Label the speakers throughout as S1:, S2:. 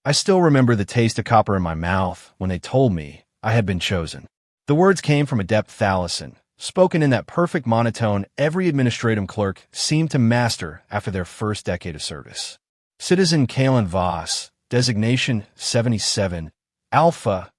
S1: I still remember the taste of copper in my mouth when they told me I had been chosen. The words came from Adept Thalison, spoken in that perfect monotone every administrative clerk seemed to master after their first decade of service. Citizen Kalen Voss, designation 77, Alpha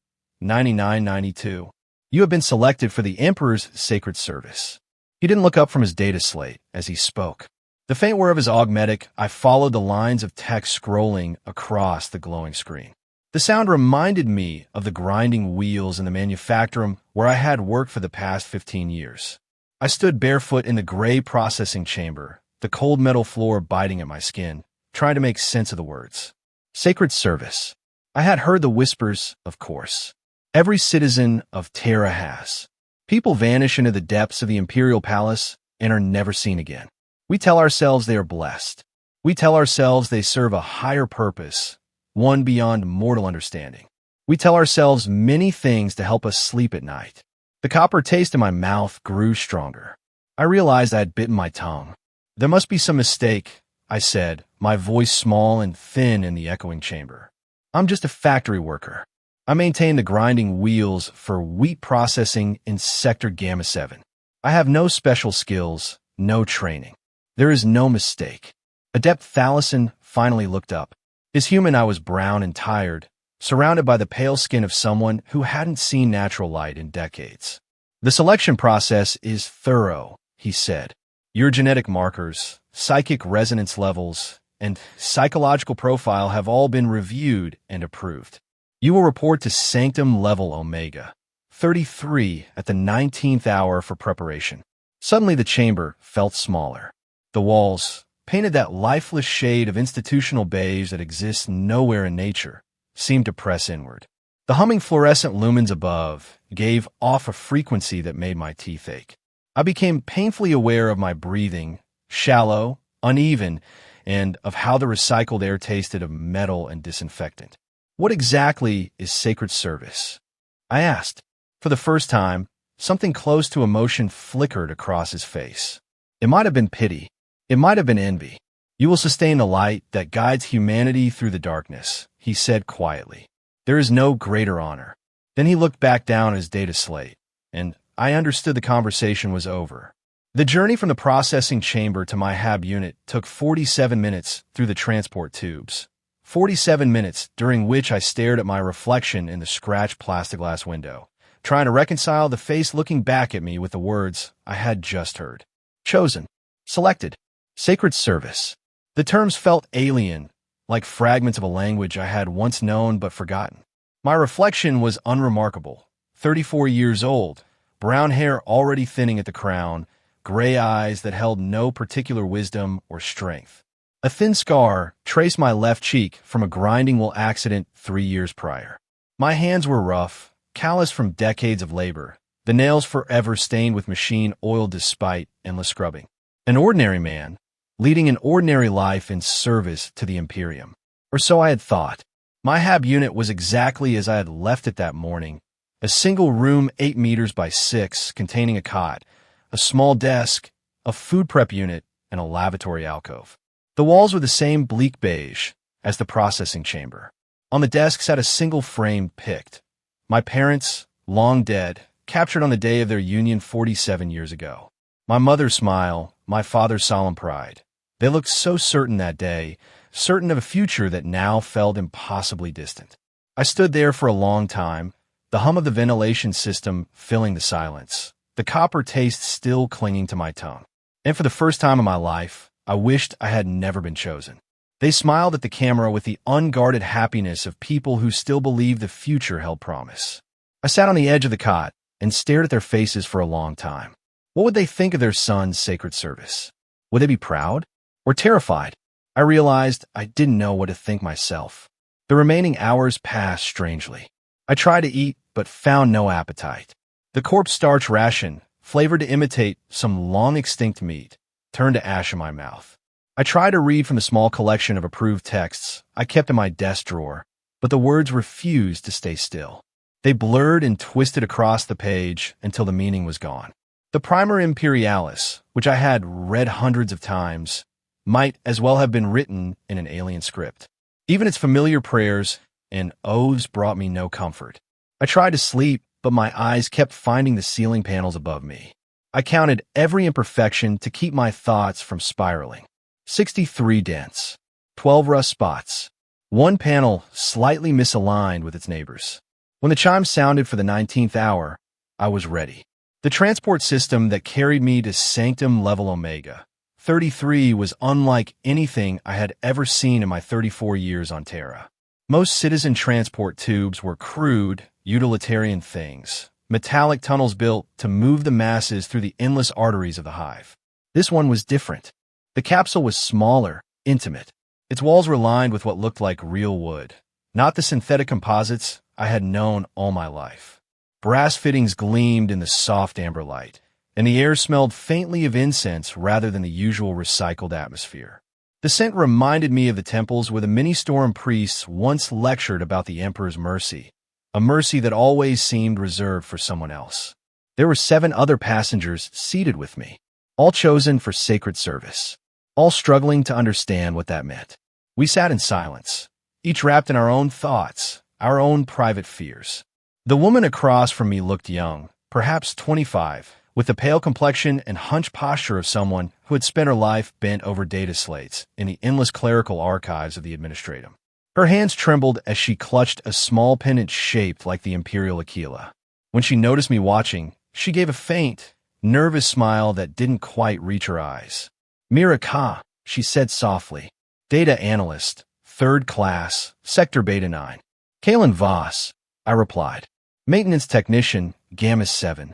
S1: 9992. You have been selected for the Emperor's sacred service. He didn't look up from his data slate as he spoke. The faint whir of his augmetic, I followed the lines of text scrolling across the glowing screen. The sound reminded me of the grinding wheels in the manufactorum where I had worked for the past 15 years. I stood barefoot in the gray processing chamber, the cold metal floor biting at my skin, trying to make sense of the words. Sacred service. I had heard the whispers, of course. Every citizen of Terra has. People vanish into the depths of the Imperial Palace and are never seen again. We tell ourselves they are blessed. We tell ourselves they serve a higher purpose, one beyond mortal understanding. We tell ourselves many things to help us sleep at night. The copper taste in my mouth grew stronger. I realized I had bitten my tongue. There must be some mistake, I said, my voice small and thin in the echoing chamber. I'm just a factory worker. I maintain the grinding wheels for wheat processing in Sector Gamma 7. I have no special skills, no training. There is no mistake. Adept Thalison finally looked up. His human eye was brown and tired, surrounded by the pale skin of someone who hadn't seen natural light in decades. The selection process is thorough, he said. Your genetic markers, psychic resonance levels, and psychological profile have all been reviewed and approved. You will report to Sanctum Level Omega, 33 at the 19th hour for preparation. Suddenly the chamber felt smaller. The walls, painted that lifeless shade of institutional beige that exists nowhere in nature, seemed to press inward. The humming fluorescent lumens above gave off a frequency that made my teeth ache. I became painfully aware of my breathing, shallow, uneven, and of how the recycled air tasted of metal and disinfectant. What exactly is sacred service? I asked. For the first time, something close to emotion flickered across his face. It might have been pity. It might have been envy. You will sustain the light that guides humanity through the darkness, he said quietly. There is no greater honor. Then he looked back down at his data slate, and I understood the conversation was over. The journey from the processing chamber to my HAB unit took 47 minutes through the transport tubes. 47 minutes during which I stared at my reflection in the scratched plexiglass window, trying to reconcile the face looking back at me with the words I had just heard. Chosen. Selected. Sacred service. The terms felt alien, like fragments of a language I had once known but forgotten. My reflection was unremarkable. 34 years old, brown hair already thinning at the crown, gray eyes that held no particular wisdom or strength. A thin scar traced my left cheek from a grinding wheel accident 3 years prior. My hands were rough, calloused from decades of labor, the nails forever stained with machine oil despite endless scrubbing. An ordinary man, leading an ordinary life in service to the Imperium. Or so I had thought. My HAB unit was exactly as I had left it that morning, a single room 8 meters by 6 containing a cot, a small desk, a food prep unit, and a lavatory alcove. The walls were the same bleak beige as the processing chamber. On the desk sat a single frame picked. My parents, long dead, captured on the day of their union 47 years ago. My mother's smile, my father's solemn pride. They looked so certain that day, certain of a future that now felt impossibly distant. I stood there for a long time, the hum of the ventilation system filling the silence, the copper taste still clinging to my tongue. And for the first time in my life, I wished I had never been chosen. They smiled at the camera with the unguarded happiness of people who still believe the future held promise. I sat on the edge of the cot and stared at their faces for a long time. What would they think of their son's sacred service? Would they be proud or terrified? I realized I didn't know what to think myself. The remaining hours passed strangely. I tried to eat, but found no appetite. The corpse starch ration, flavored to imitate some long-extinct meat, turned to ash in my mouth. I tried to read from the small collection of approved texts I kept in my desk drawer, but the words refused to stay still. They blurred and twisted across the page until the meaning was gone. The Primer Imperialis, which I had read hundreds of times, might as well have been written in an alien script. Even its familiar prayers and oaths brought me no comfort. I tried to sleep, but my eyes kept finding the ceiling panels above me. I counted every imperfection to keep my thoughts from spiraling. 63 dents, 12 rust spots, one panel slightly misaligned with its neighbors. When the chime sounded for the 19th hour, I was ready. The transport system that carried me to Sanctum Level Omega 33 was unlike anything I had ever seen in my 34 years on Terra. Most citizen transport tubes were crude, utilitarian things, metallic tunnels built to move the masses through the endless arteries of the hive. This one was different. The capsule was smaller, intimate. Its walls were lined with what looked like real wood, not the synthetic composites I had known all my life. Brass fittings gleamed in the soft amber light, and the air smelled faintly of incense rather than the usual recycled atmosphere. The scent reminded me of the temples where the mini-storm priests once lectured about the Emperor's mercy, a mercy that always seemed reserved for someone else. There were 7 other passengers seated with me, all chosen for sacred service, all struggling to understand what that meant. We sat in silence, each wrapped in our own thoughts, our own private fears. The woman across from me looked young, perhaps 25, with the pale complexion and hunched posture of someone who had spent her life bent over data slates in the endless clerical archives of the Administratum. Her hands trembled as she clutched a small pendant shaped like the Imperial Aquila. When she noticed me watching, she gave a faint, nervous smile that didn't quite reach her eyes. "Mira Ka," she said softly. "Data analyst, 3rd class, Sector Beta 9. Kalen Voss," I replied. "Maintenance technician, Gamma 7.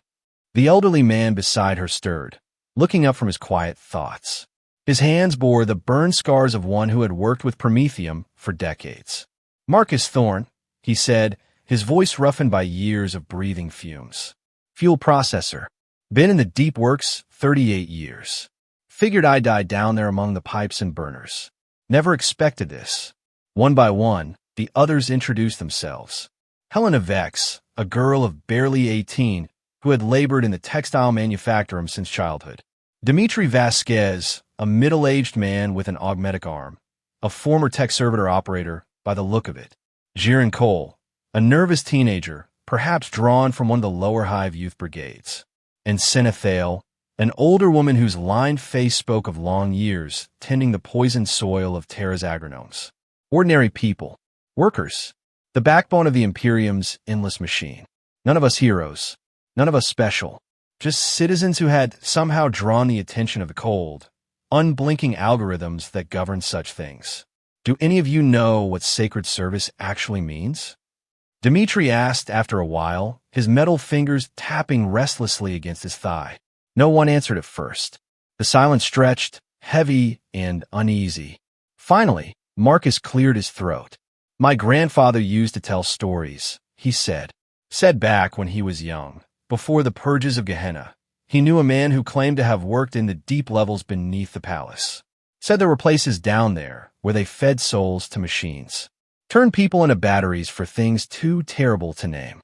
S1: The elderly man beside her stirred, looking up from his quiet thoughts. His hands bore the burn scars of one who had worked with Promethium for decades. "Marcus Thorne," he said, his voice roughened by years of breathing fumes. "Fuel processor. Been in the deep works 38 years. Figured I'd die down there among the pipes and burners. Never expected this." One by one, the others introduced themselves. Helena Vex, a girl of barely 18, who had labored in the textile manufactorum since childhood. Dmitri Vasquez, a middle-aged man with an augmetic arm, a former tech servitor operator by the look of it. Jiren Cole, a nervous teenager, perhaps drawn from one of the lower hive youth brigades. And Senathale, an older woman whose lined face spoke of long years tending the poisoned soil of Terra's agronomes. Ordinary people, workers, the backbone of the Imperium's endless machine. None of us heroes, none of us special, just citizens who had somehow drawn the attention of the cold, unblinking algorithms that govern such things. "Do any of you know what sacred service actually means?" Dmitri asked after a while, his metal fingers tapping restlessly against his thigh. No one answered at first. The silence stretched, heavy and uneasy. Finally, Marcus cleared his throat. "My grandfather used to tell stories," he said. "Said back when he was young, before the purges of Gehenna, he knew a man who claimed to have worked in the deep levels beneath the palace. Said there were places down there where they fed souls to machines. Turned people into batteries for things too terrible to name."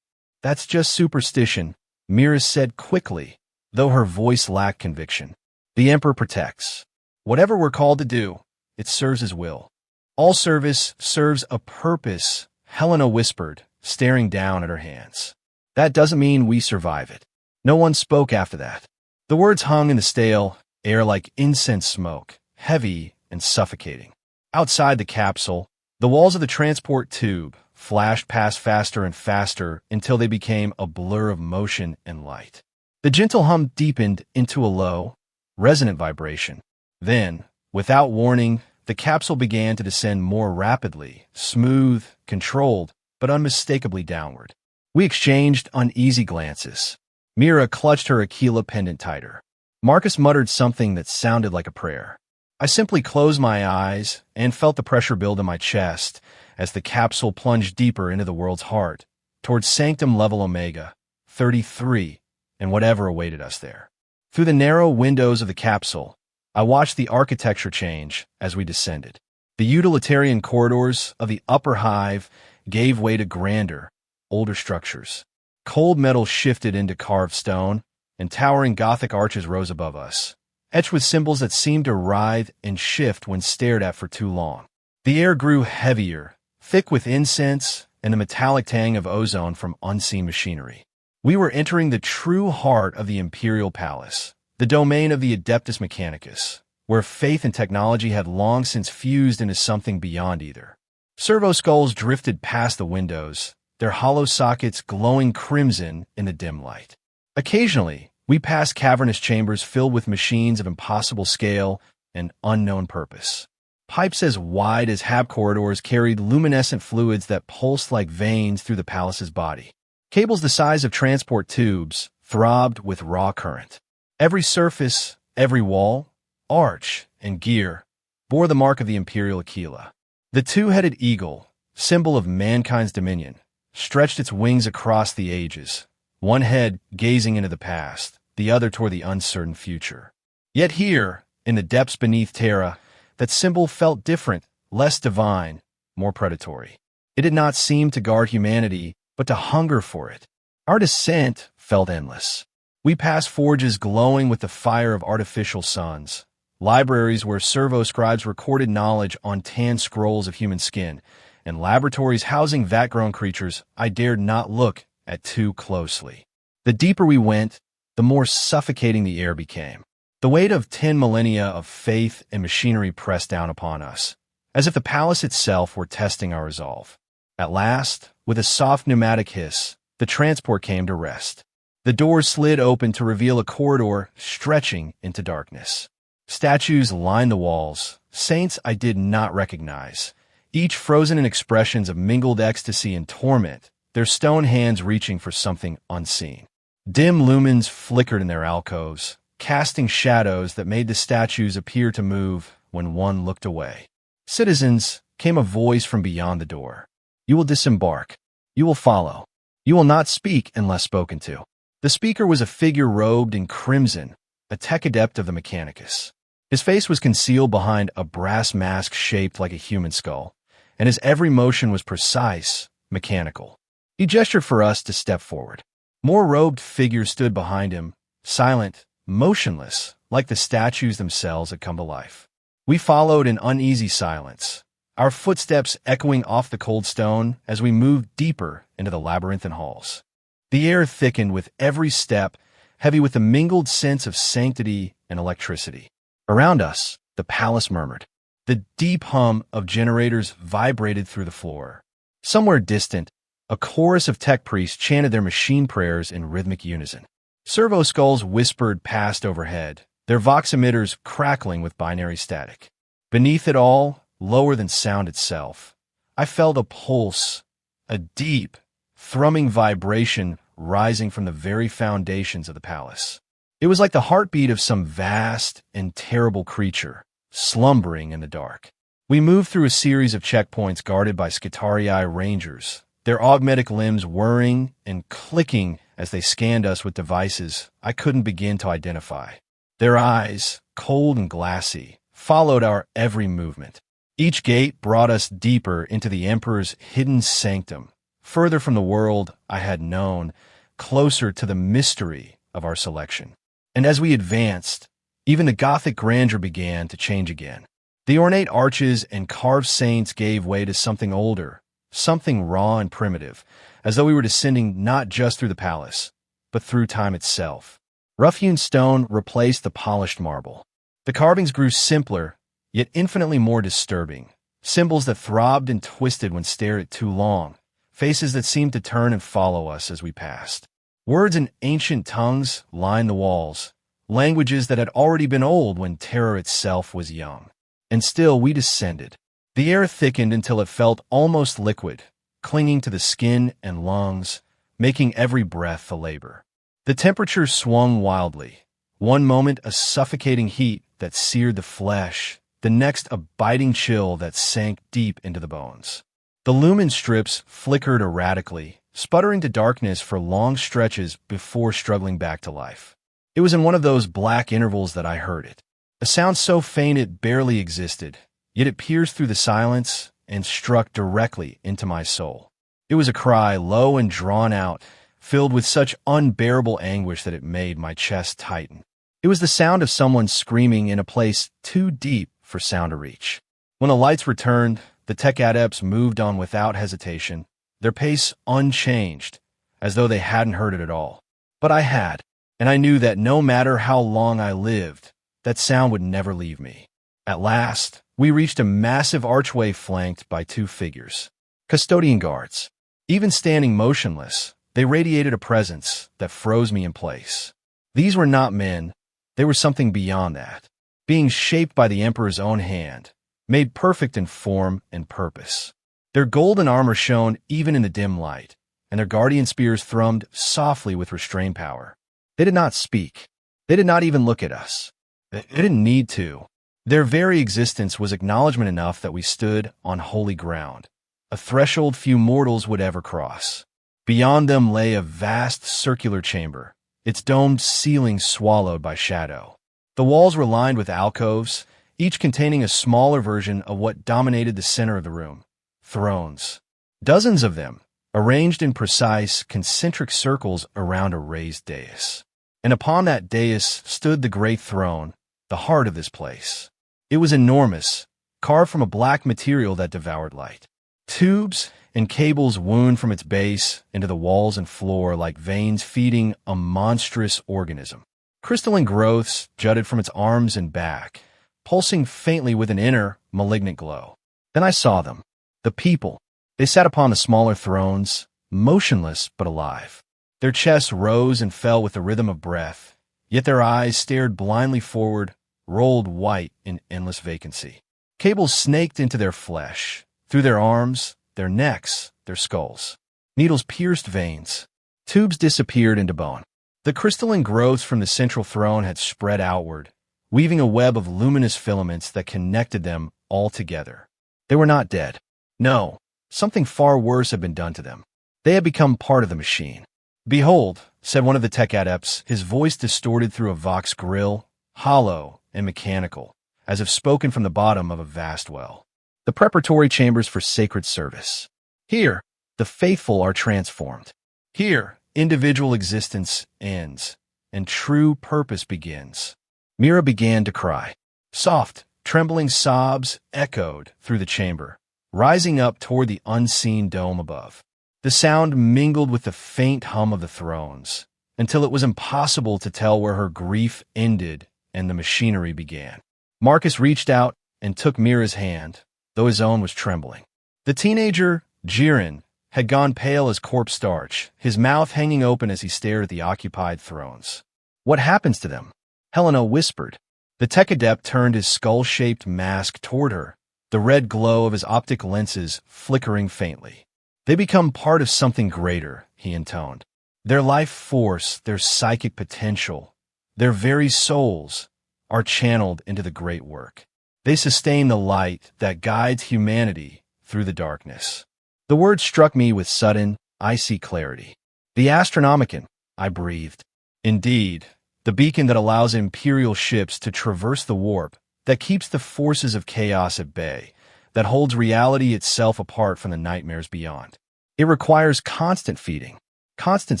S1: "That's just superstition," Mira said quickly, though her voice lacked conviction. "The Emperor protects. Whatever we're called to do, it serves his will. All service serves a purpose," Helena whispered, staring down at her hands. "That doesn't mean we survive it." No one spoke after that. The words hung in the stale air like incense smoke, heavy and suffocating. Outside the capsule, the walls of the transport tube flashed past faster and faster until they became a blur of motion and light. The gentle hum deepened into a low, resonant vibration. Then, without warning, the capsule began to descend more rapidly, smooth, controlled, but unmistakably downward. We exchanged uneasy glances. Mira clutched her Aquila pendant tighter. Marcus muttered something that sounded like a prayer. I simply closed my eyes and felt the pressure build in my chest as the capsule plunged deeper into the world's heart, towards Sanctum Level Omega 33, and whatever awaited us there. Through the narrow windows of the capsule, I watched the architecture change as we descended. The utilitarian corridors of the upper hive gave way to grander, older structures. Cold metal shifted into carved stone, and towering Gothic arches rose above us, etched with symbols that seemed to writhe and shift when stared at for too long. The air grew heavier, thick with incense and the metallic tang of ozone from unseen machinery. We were entering the true heart of the Imperial Palace, the domain of the Adeptus Mechanicus, where faith and technology had long since fused into something beyond either. Servo skulls drifted past the windows, their hollow sockets glowing crimson in the dim light. Occasionally, we passed cavernous chambers filled with machines of impossible scale and unknown purpose. Pipes as wide as hab corridors carried luminescent fluids that pulsed like veins through the palace's body. Cables the size of transport tubes throbbed with raw current. Every surface, every wall, arch, and gear bore the mark of the Imperial Aquila. The two-headed eagle, symbol of mankind's dominion, stretched its wings across the ages, one head gazing into the past, the other toward the uncertain future. Yet here, in the depths beneath Terra, that symbol felt different, less divine, more predatory. It did not seem to guard humanity, but to hunger for it. Our descent felt endless. We passed forges glowing with the fire of artificial suns, libraries where servo scribes recorded knowledge on tan scrolls of human skin, and laboratories housing vat-grown creatures I dared not look at too closely. The deeper we went, the more suffocating the air became. The weight of 10 millennia of faith and machinery pressed down upon us, as if the palace itself were testing our resolve. At last, with a soft pneumatic hiss, the transport came to rest. The doors slid open to reveal a corridor stretching into darkness. Statues lined the walls, saints I did not recognize, each frozen in expressions of mingled ecstasy and torment, their stone hands reaching for something unseen. Dim lumens flickered in their alcoves, casting shadows that made the statues appear to move when one looked away. "Citizens," came a voice from beyond the door. "You will disembark. You will follow. You will not speak unless spoken to." The speaker was a figure robed in crimson, a tech adept of the Mechanicus. His face was concealed behind a brass mask shaped like a human skull, and his every motion was precise, mechanical. He gestured for us to step forward. More robed figures stood behind him, silent, motionless, like the statues themselves had come to life. We followed in uneasy silence, our footsteps echoing off the cold stone as we moved deeper into the labyrinthine halls. The air thickened with every step, heavy with the mingled sense of sanctity and electricity. Around us, the palace murmured. The deep hum of generators vibrated through the floor. Somewhere distant, a chorus of tech priests chanted their machine prayers in rhythmic unison. Servo skulls whispered past overhead, their vox emitters crackling with binary static. Beneath it all, lower than sound itself, I felt a pulse, a deep, thrumming vibration rising from the very foundations of the palace. It was like the heartbeat of some vast and terrible creature, slumbering in the dark. We moved through a series of checkpoints guarded by Skitarii rangers, their augmetic limbs whirring and clicking as they scanned us with devices I couldn't begin to identify. Their eyes, cold and glassy, followed our every movement. Each gate brought us deeper into the Emperor's hidden sanctum, further from the world I had known, closer to the mystery of our selection. And as we advanced, even the Gothic grandeur began to change again. The ornate arches and carved saints gave way to something older, something raw and primitive, as though we were descending not just through the palace, but through time itself. Rough-hewn stone replaced the polished marble. The carvings grew simpler, yet infinitely more disturbing, symbols that throbbed and twisted when stared at too long, faces that seemed to turn and follow us as we passed. Words in ancient tongues lined the walls, languages that had already been old when terror itself was young. And still we descended. The air thickened until it felt almost liquid, clinging to the skin and lungs, making every breath a labor. The temperature swung wildly. One moment a suffocating heat that seared the flesh, the next a biting chill that sank deep into the bones. The lumen strips flickered erratically, sputtering to darkness for long stretches before struggling back to life. It was in one of those black intervals that I heard it. A sound so faint it barely existed, yet it pierced through the silence and struck directly into my soul. It was a cry low and drawn out, filled with such unbearable anguish that it made my chest tighten. It was the sound of someone screaming in a place too deep for sound to reach. When the lights returned, the tech adepts moved on without hesitation, their pace unchanged, as though they hadn't heard it at all. But I had, and I knew that no matter how long I lived, that sound would never leave me. At last, we reached a massive archway flanked by two figures, custodian guards. Even standing motionless, they radiated a presence that froze me in place. These were not men, they were something beyond that, being shaped by the Emperor's own hand, made perfect in form and purpose. Their golden armor shone even in the dim light, and their guardian spears thrummed softly with restrained power. They did not speak. They did not even look at us. They didn't need to. Their very existence was acknowledgement enough that we stood on holy ground, a threshold few mortals would ever cross. Beyond them lay a vast circular chamber, its domed ceiling swallowed by shadow. The walls were lined with alcoves, each containing a smaller version of what dominated the center of the room: thrones. Dozens of them, arranged in precise, concentric circles around a raised dais. And upon that dais stood the great throne, the heart of this place. It was enormous, carved from a black material that devoured light. Tubes and cables wound from its base into the walls and floor like veins feeding a monstrous organism. Crystalline growths jutted from its arms and back, pulsing faintly with an inner, malignant glow. Then I saw them, the people. They sat upon the smaller thrones, motionless but alive. Their chests rose and fell with the rhythm of breath, yet their eyes stared blindly forward, rolled white in endless vacancy. Cables snaked into their flesh, through their arms, their necks, their skulls. Needles pierced veins. Tubes disappeared into bone. The crystalline growths from the central throne had spread outward, weaving a web of luminous filaments that connected them all together. They were not dead. No, something far worse had been done to them. They had become part of the machine. "Behold," said one of the tech adepts, his voice distorted through a vox grill, hollow and mechanical, as if spoken from the bottom of a vast well. "The preparatory chambers for sacred service. Here, the faithful are transformed. Here, individual existence ends, and true purpose begins." Mira began to cry. Soft, trembling sobs echoed through the chamber, rising up toward the unseen dome above. The sound mingled with the faint hum of the thrones, until it was impossible to tell where her grief ended and the machinery began. Marcus reached out and took Mira's hand, though his own was trembling. The teenager, Jiren, had gone pale as corpse starch, his mouth hanging open as he stared at the occupied thrones. "What happens to them?" Helena whispered. The tech adept turned his skull-shaped mask toward her, the red glow of his optic lenses flickering faintly. "They become part of something greater," he intoned. "Their life force, their psychic potential, their very souls are channeled into the great work. They sustain the light that guides humanity through the darkness." The word struck me with sudden, icy clarity. "The Astronomicon," I breathed. "Indeed, the beacon that allows Imperial ships to traverse the warp, that keeps the forces of chaos at bay, that holds reality itself apart from the nightmares beyond. It requires constant feeding, constant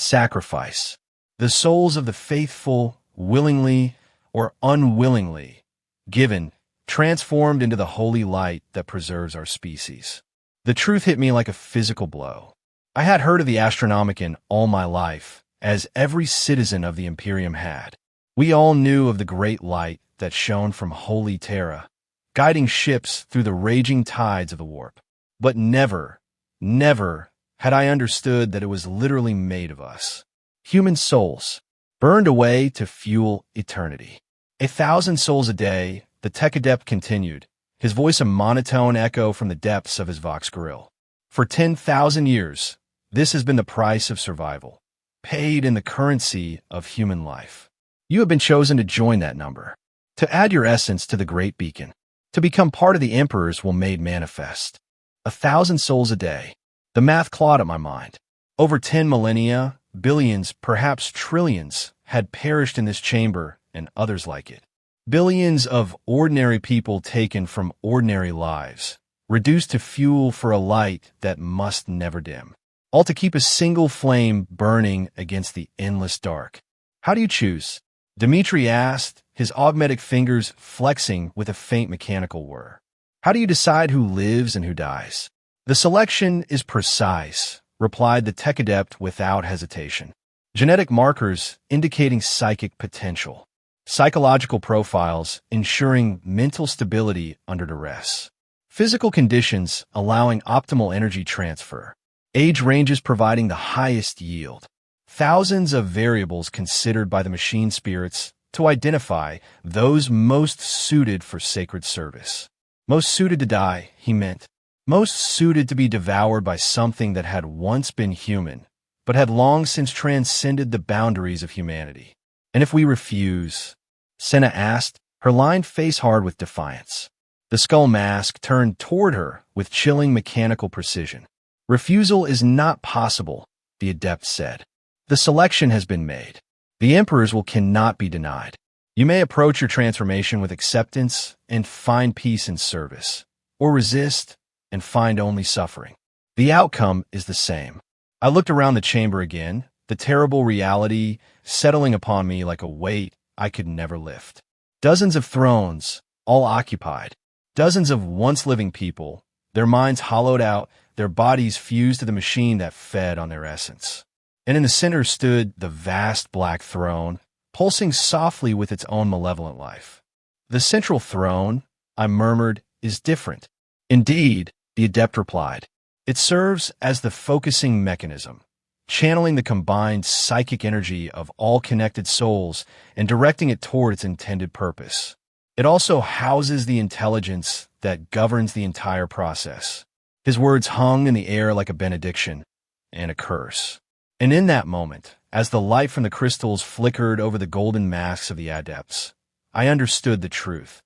S1: sacrifice. The souls of the faithful, willingly or unwillingly, given, transformed into the holy light that preserves our species." The truth hit me like a physical blow. I had heard of the Astronomicon all my life, as every citizen of the Imperium had. We all knew of the great light that shone from Holy Terra, guiding ships through the raging tides of the warp. But never, never had I understood that it was literally made of us. Human souls, burned away to fuel eternity. 1,000 souls a day, the tech adept continued, his voice a monotone echo from the depths of his vox grill. "For 10,000 years, this has been the price of survival, paid in the currency of human life. You have been chosen to join that number, to add your essence to the great beacon, to become part of the emperors will made manifest. 1,000 souls a day." The math clawed at my mind. Over 10 millennia, billions, perhaps trillions, had perished in this chamber and others like it. Billions of ordinary people taken from ordinary lives, reduced to fuel for a light that must never dim, all to keep a single flame burning against the endless dark. "How do you choose?" Dmitri asked, his augmetic fingers flexing with a faint mechanical whir. How do you decide who lives and who dies? The selection is precise, replied the tech adept without hesitation. Genetic markers indicating psychic potential. Psychological profiles ensuring mental stability under duress. Physical conditions allowing optimal energy transfer. Age ranges providing the highest yield. Thousands of variables considered by the machine spirits to identify those most suited for sacred service. Most suited to die, he meant. Most suited to be devoured by something that had once been human, but had long since transcended the boundaries of humanity. And if we refuse? Senna asked, her lined face hard with defiance. The skull mask turned toward her with chilling mechanical precision. Refusal is not possible, the adept said. The selection has been made. The Emperor's will cannot be denied. You may approach your transformation with acceptance and find peace in service, or resist and find only suffering. The outcome is the same. I looked around the chamber again, the terrible reality settling upon me like a weight I could never lift. Dozens of thrones, all occupied. Dozens of once-living people, their minds hollowed out, their bodies fused to the machine that fed on their essence. And in the center stood the vast black throne, pulsing softly with its own malevolent life. The central throne, I murmured, is different. Indeed, the adept replied. It serves as the focusing mechanism, channeling the combined psychic energy of all connected souls and directing it toward its intended purpose. It also houses the intelligence that governs the entire process. His words hung in the air like a benediction and a curse. And in that moment, as the light from the crystals flickered over the golden masks of the adepts, I understood the truth.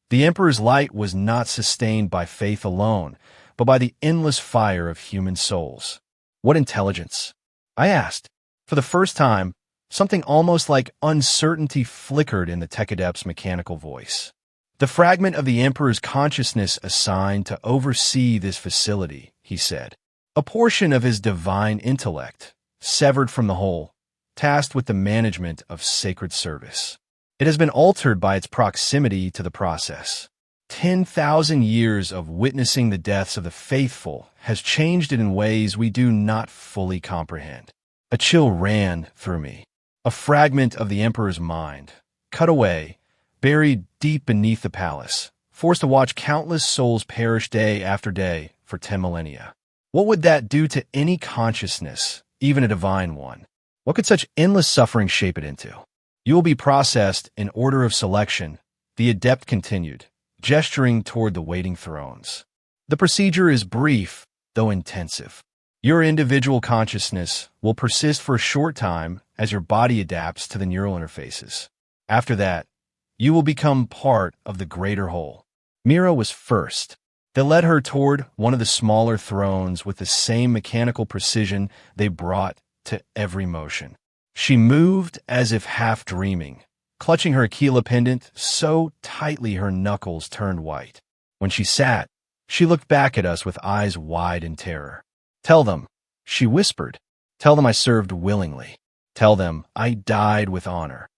S1: The Emperor's light was not sustained by faith alone, but by the endless fire of human souls. What intelligence? I asked. For the first time, something almost like uncertainty flickered in the tech adept's mechanical voice. The fragment of the Emperor's consciousness assigned to oversee this facility, he said. A portion of his divine intellect, severed from the whole, tasked with the management of sacred service. It has been altered by its proximity to the process. 10,000 years of witnessing the deaths of the faithful has changed it in ways we do not fully comprehend. A chill ran through me. A fragment of the Emperor's mind, cut away, buried deep beneath the palace, forced to watch countless souls perish day after day for 10 millennia. What would that do to any consciousness, even a divine one? What could such endless suffering shape it into? You will be processed in order of selection, the adept continued, gesturing toward the waiting thrones. The procedure is brief, though intensive. Your individual consciousness will persist for a short time as your body adapts to the neural interfaces. After that, you will become part of the greater whole. Mira was first. They led her toward one of the smaller thrones with the same mechanical precision they brought to every motion. She moved as if half dreaming, clutching her Aquila pendant so tightly her knuckles turned white. When she sat, she looked back at us with eyes wide in terror. Tell them, she whispered. Tell them I served willingly. Tell them I died with honor.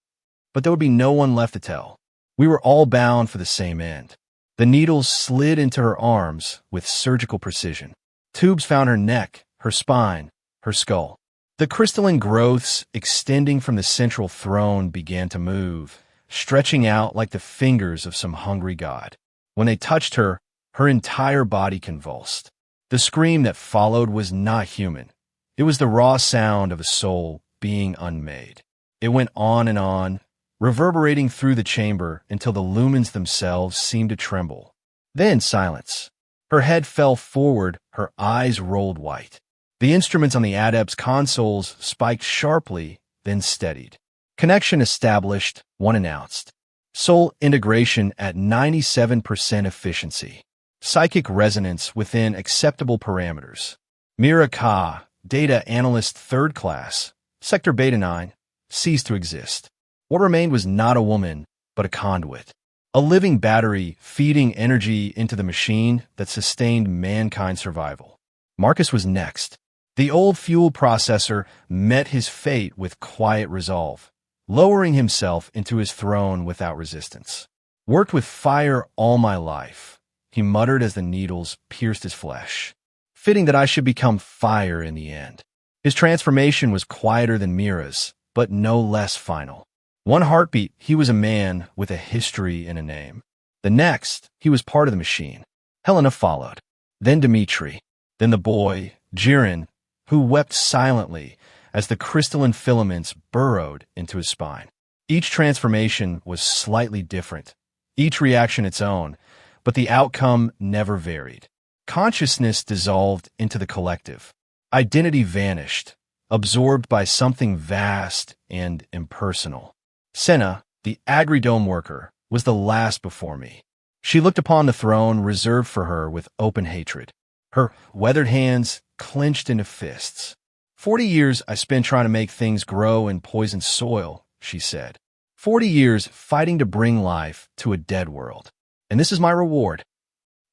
S1: But there would be no one left to tell. We were all bound for the same end. The needles slid into her arms with surgical precision. Tubes found her neck, her spine, her skull. The crystalline growths extending from the central throne began to move, stretching out like the fingers of some hungry god. When they touched her, her entire body convulsed. The scream that followed was not human. It was the raw sound of a soul being unmade. It went on, reverberating through the chamber until the lumens themselves seemed to tremble. Then silence. Her head fell forward, her eyes rolled white. The instruments on the adept's consoles spiked sharply, then steadied. Connection established, one announced. Soul integration at 97% efficiency. Psychic resonance within acceptable parameters. Mira Ka, Data Analyst 3rd Class, Sector Beta 9, ceased to exist. What remained was not a woman, but a conduit. A living battery feeding energy into the machine that sustained mankind's survival. Marcus was next. The old fuel processor met his fate with quiet resolve, lowering himself into his throne without resistance. Worked with fire all my life. he muttered as the needles pierced his flesh. Fitting that I should become fire in the end. His transformation was quieter than Mira's, but no less final. One heartbeat, he was a man with a history and a name. The next, he was part of the machine. Helena followed. Then Dmitri. Then the boy, Jiren, who wept silently as the crystalline filaments burrowed into his spine. Each transformation was slightly different, each reaction its own, but the outcome never varied. Consciousness dissolved into the collective. Identity vanished, absorbed by something vast and impersonal. Senna, the agridome worker, was the last before me. She looked upon the throne reserved for her with open hatred. Her weathered hands clenched into fists. 40 years I spent trying to make things grow in poisoned soil, she said. 40 years fighting to bring life to a dead world. And this is my reward.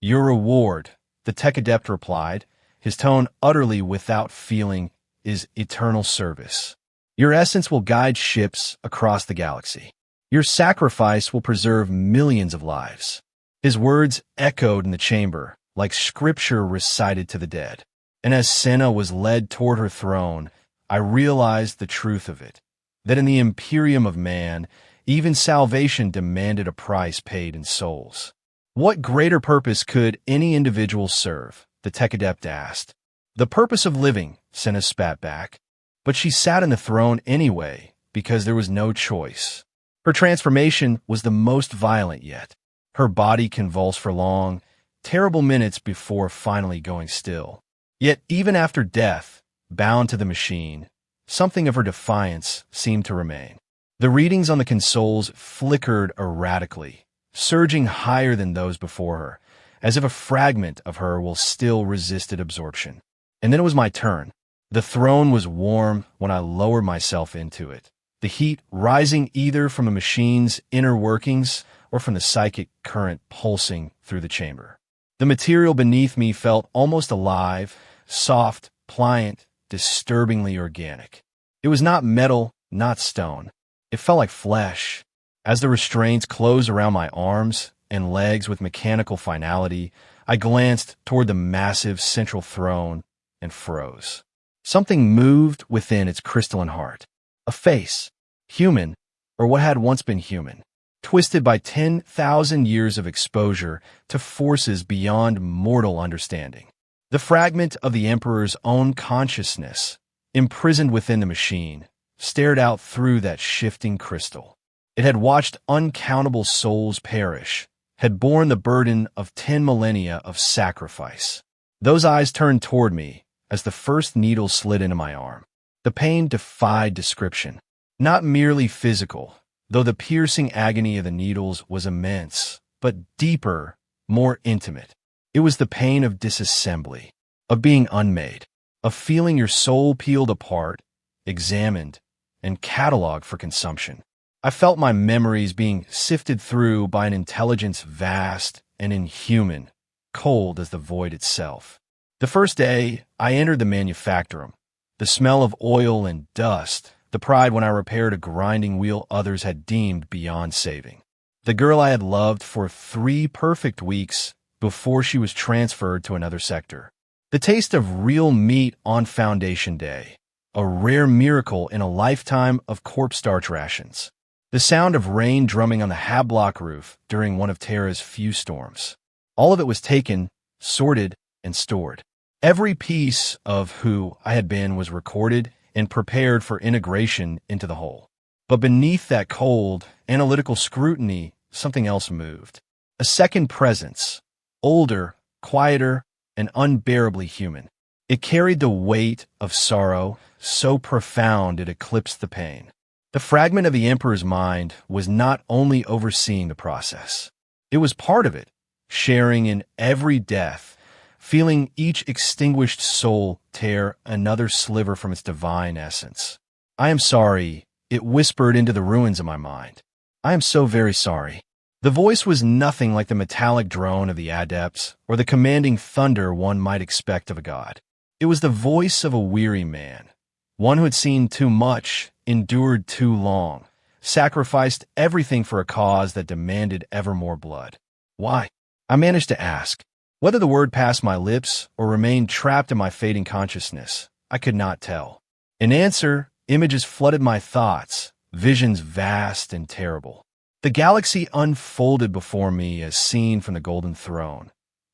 S1: Your reward, the tech adept replied, his tone utterly without feeling, is eternal service. Your essence will guide ships across the galaxy. Your sacrifice will preserve millions of lives. His words echoed in the chamber, like scripture recited to the dead. And as Senna was led toward her throne, I realized the truth of it, that in the imperium of man, even salvation demanded a price paid in souls. What greater purpose could any individual serve? The tech adept asked. The purpose of living, Senna spat back. But she sat on the throne anyway, because there was no choice. Her transformation was the most violent yet. Her body convulsed for long, terrible minutes before finally going still. Yet even after death, bound to the machine, something of her defiance seemed to remain. The readings on the consoles flickered erratically, surging higher than those before her, as if a fragment of her will still resisted absorption. And then it was my turn. The throne was warm when I lowered myself into it, the heat rising either from the machine's inner workings or from the psychic current pulsing through the chamber. The material beneath me felt almost alive, soft, pliant, disturbingly organic. It was not metal, not stone. It felt like flesh. As the restraints closed around my arms and legs with mechanical finality, I glanced toward the massive central throne and froze. Something moved within its crystalline heart. A face, human, or what had once been human, twisted by 10,000 years of exposure to forces beyond mortal understanding. The fragment of the Emperor's own consciousness, imprisoned within the machine, stared out through that shifting crystal. It had watched uncountable souls perish, had borne the burden of 10 millennia of sacrifice. Those eyes turned toward me as the first needle slid into my arm. The pain defied description. Not merely physical, though the piercing agony of the needles was immense, but deeper, more intimate. It was the pain of disassembly, of being unmade, of feeling your soul peeled apart, examined, and cataloged for consumption. I felt my memories being sifted through by an intelligence vast and inhuman, cold as the void itself. The first day, I entered the manufactorum. The smell of oil and dust, the pride when I repaired a grinding wheel others had deemed beyond saving. The girl I had loved for 3 perfect weeks before she was transferred to another sector. The taste of real meat on Foundation Day, a rare miracle in a lifetime of corpse starch rations. The sound of rain drumming on the Hablock roof during one of Terra's few storms. All of it was taken, sorted, and stored. Every piece of who I had been was recorded and prepared for integration into the whole. But beneath that cold, analytical scrutiny, something else moved. A second presence, older, quieter, and unbearably human. It carried the weight of sorrow, so profound it eclipsed the pain. The fragment of the Emperor's mind was not only overseeing the process. It was part of it, sharing in every death, feeling each extinguished soul tear another sliver from its divine essence. I am sorry, it whispered into the ruins of my mind. I am so very sorry. The voice was nothing like the metallic drone of the adepts or the commanding thunder one might expect of a god. It was the voice of a weary man, one who had seen too much, endured too long, sacrificed everything for a cause that demanded ever more blood. Why? I managed to ask. Whether the word passed my lips or remained trapped in my fading consciousness, I could not tell. In answer, images flooded my thoughts, visions vast and terrible. The galaxy unfolded before me as seen from the Golden Throne.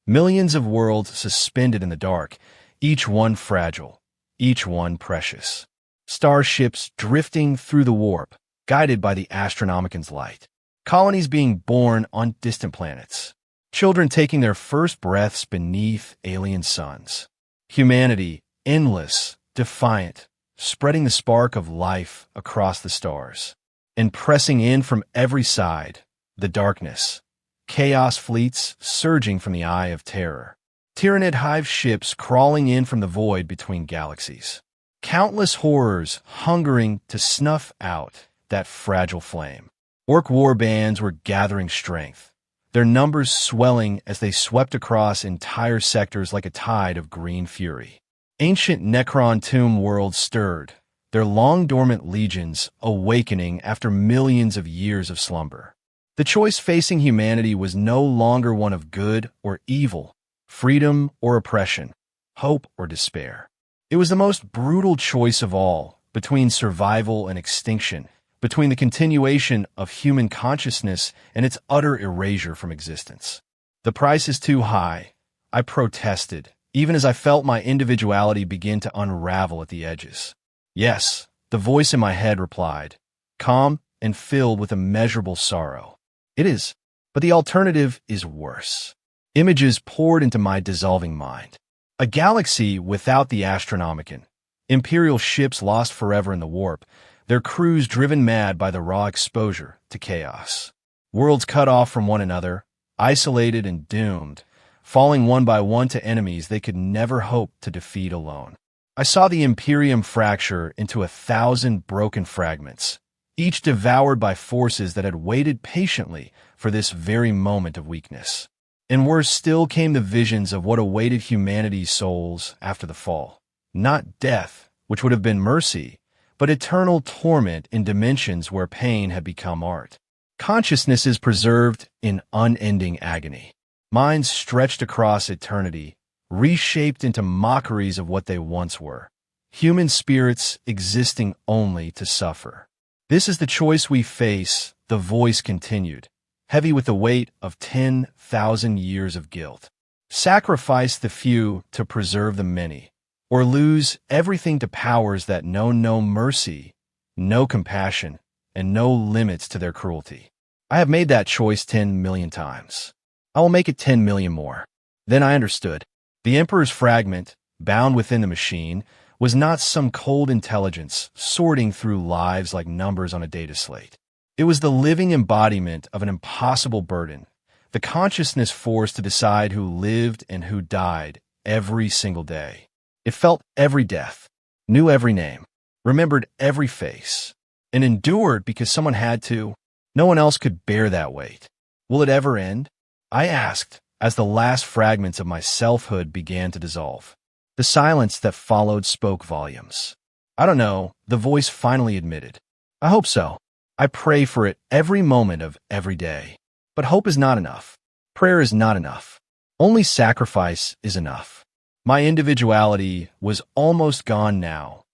S1: Millions of worlds suspended in the dark, each one fragile, each one precious. Starships drifting through the warp, guided by the Astronomican's light. Colonies being born on distant planets. Children taking their first breaths beneath alien suns. Humanity, endless, defiant, spreading the spark of life across the stars. And pressing in from every side, the darkness. Chaos fleets surging from the eye of terror. Tyrannid hive ships crawling in from the void between galaxies. Countless horrors hungering to snuff out that fragile flame. Orc war bands were gathering strength, their numbers swelling as they swept across entire sectors like a tide of green fury. Ancient Necron tomb worlds stirred, their long-dormant legions awakening after millions of years of slumber. The choice facing humanity was no longer one of good or evil, freedom or oppression, hope or despair. It was the most brutal choice of all, between survival and extinction, between the continuation of human consciousness and its utter erasure from existence. The price is too high, I protested, even as I felt my individuality begin to unravel at the edges. Yes, the voice in my head replied, calm and filled with immeasurable sorrow. It is, but the alternative is worse. Images poured into my dissolving mind. A galaxy without the Astronomican. Imperial ships lost forever in the warp, their crews driven mad by the raw exposure to chaos. Worlds cut off from one another, isolated and doomed, falling one by one to enemies they could never hope to defeat alone. I saw the Imperium fracture into 1,000 broken fragments, each devoured by forces that had waited patiently for this very moment of weakness. And worse still came the visions of what awaited humanity's souls after the fall. Not death, which would have been mercy, but eternal torment in dimensions where pain had become art. Consciousness is preserved in unending agony. Minds stretched across eternity, reshaped into mockeries of what they once were. Human spirits existing only to suffer. This is the choice we face, the voice continued, heavy with the weight of 10,000 years of guilt. Sacrifice the few to preserve the many, or lose everything to powers that know no mercy, no compassion, and no limits to their cruelty. I have made that choice 10 million times. I will make it 10 million more. Then I understood. The Emperor's fragment, bound within the machine, was not some cold intelligence sorting through lives like numbers on a data slate. It was the living embodiment of an impossible burden, the consciousness force to decide who lived and who died every single day. It felt every death, knew every name, remembered every face, and endured because someone had to. No one else could bear that weight. Will it ever end? I asked, as the last fragments of my selfhood began to dissolve. The silence that followed spoke volumes. I don't know, the voice finally admitted. I hope so. I pray for it every moment of every day. But hope is not enough. Prayer is not enough. Only sacrifice is enough. My individuality was almost gone now,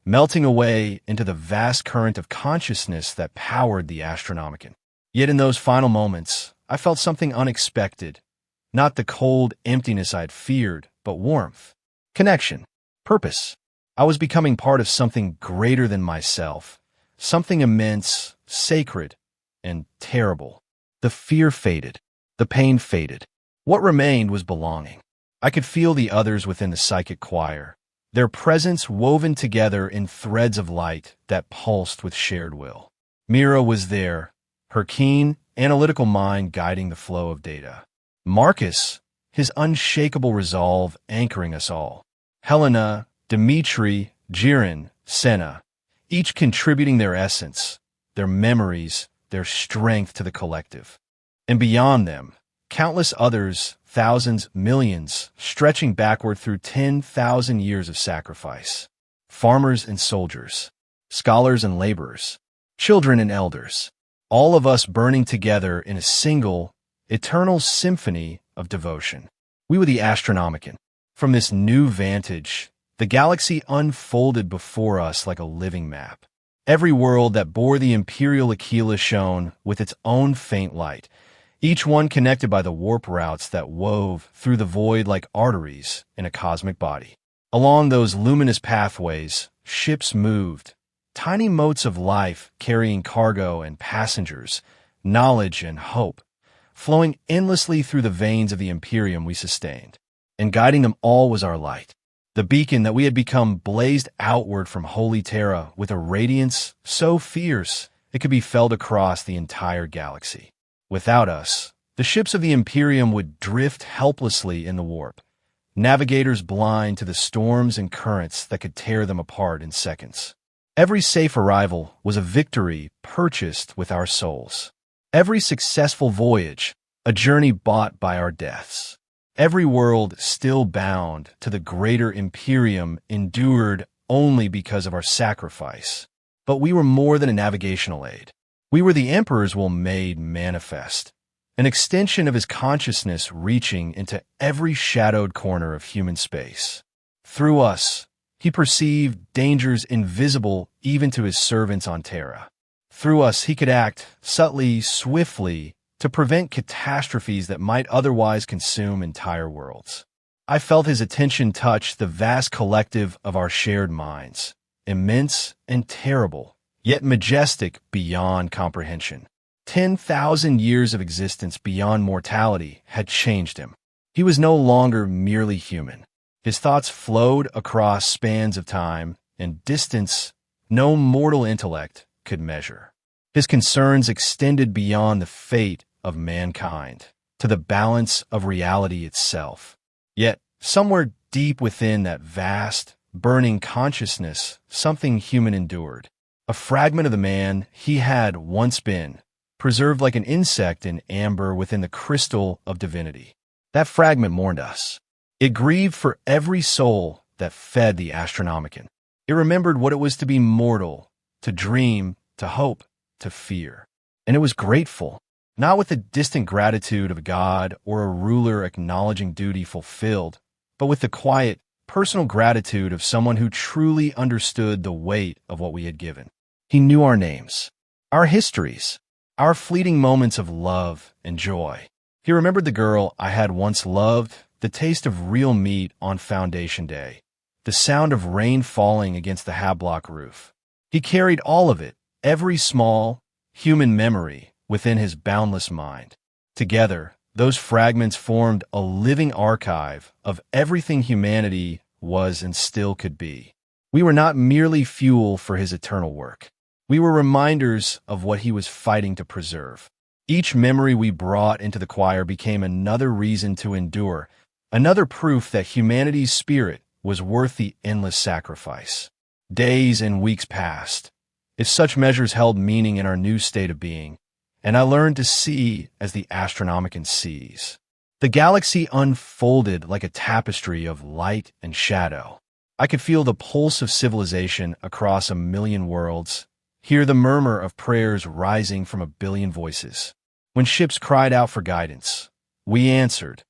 S1: melting away into the vast current of consciousness that powered the Astronomican. Yet in those final moments, I felt something unexpected. Not the cold emptiness I'd feared, but warmth, connection, purpose. I was becoming part of something greater than myself, something immense, sacred, and terrible. The fear faded. The pain faded. What remained was belonging. I could feel the others within the psychic choir, their presence woven together in threads of light that pulsed with shared will. Mira was there, her keen, analytical mind guiding the flow of data. Marcus, his unshakable resolve anchoring us all. Helena, Dmitri, Jiren, Senna, each contributing their essence, their memories, their strength to the collective. And beyond them, countless others, thousands, millions, stretching backward through 10,000 years of sacrifice. Farmers and soldiers, scholars and laborers, children and elders, all of us burning together in a single, eternal symphony of devotion. We were the Astronomicon. From this new vantage, the galaxy unfolded before us like a living map. Every world that bore the Imperial Aquila shone with its own faint light, each one connected by the warp routes that wove through the void like arteries in a cosmic body. Along those luminous pathways, ships moved, tiny motes of life carrying cargo and passengers, knowledge and hope, flowing endlessly through the veins of the Imperium we sustained. And guiding them all was our light. The beacon that we had become blazed outward from Holy Terra with a radiance so fierce it could be felt across the entire galaxy. Without us, the ships of the Imperium would drift helplessly in the warp, navigators blind to the storms and currents that could tear them apart in seconds. Every safe arrival was a victory purchased with our souls. Every successful voyage, a journey bought by our deaths. Every world still bound to the greater Imperium endured only because of our sacrifice. But we were more than a navigational aid. We were the Emperor's will made manifest, an extension of his consciousness reaching into every shadowed corner of human space. Through us, he perceived dangers invisible even to his servants on Terra. Through us, he could act subtly, swiftly, to prevent catastrophes that might otherwise consume entire worlds. I felt his attention touch the vast collective of our shared minds, immense and terrible, yet majestic beyond comprehension. 10,000 years of existence beyond mortality had changed him. He was no longer merely human. His thoughts flowed across spans of time and distance no mortal intellect could measure. His concerns extended beyond the fate of mankind to the balance of reality itself. Yet, somewhere deep within that vast, burning consciousness, something human endured. A fragment of the man he had once been, preserved like an insect in amber within the crystal of divinity. That fragment mourned us. It grieved for every soul that fed the Astronomicon. It remembered what it was to be mortal, to dream, to hope, to fear. And it was grateful, not with the distant gratitude of a god or a ruler acknowledging duty fulfilled, but with the quiet, personal gratitude of someone who truly understood the weight of what we had given. He knew our names, our histories, our fleeting moments of love and joy. He remembered the girl I had once loved, the taste of real meat on Foundation Day, the sound of rain falling against the Hablock roof. He carried all of it, every small, human memory, within his boundless mind. Together, those fragments formed a living archive of everything humanity was and still could be. We were not merely fuel for his eternal work. We were reminders of what he was fighting to preserve. Each memory we brought into the choir became another reason to endure, another proof that humanity's spirit was worth the endless sacrifice. Days and weeks passed, if such measures held meaning in our new state of being, and I learned to see as the Astronomicon sees. The galaxy unfolded like a tapestry of light and shadow. I could feel the pulse of civilization across 1,000,000 worlds, hear the murmur of prayers rising from 1,000,000,000 voices. When ships cried out for guidance, we answered,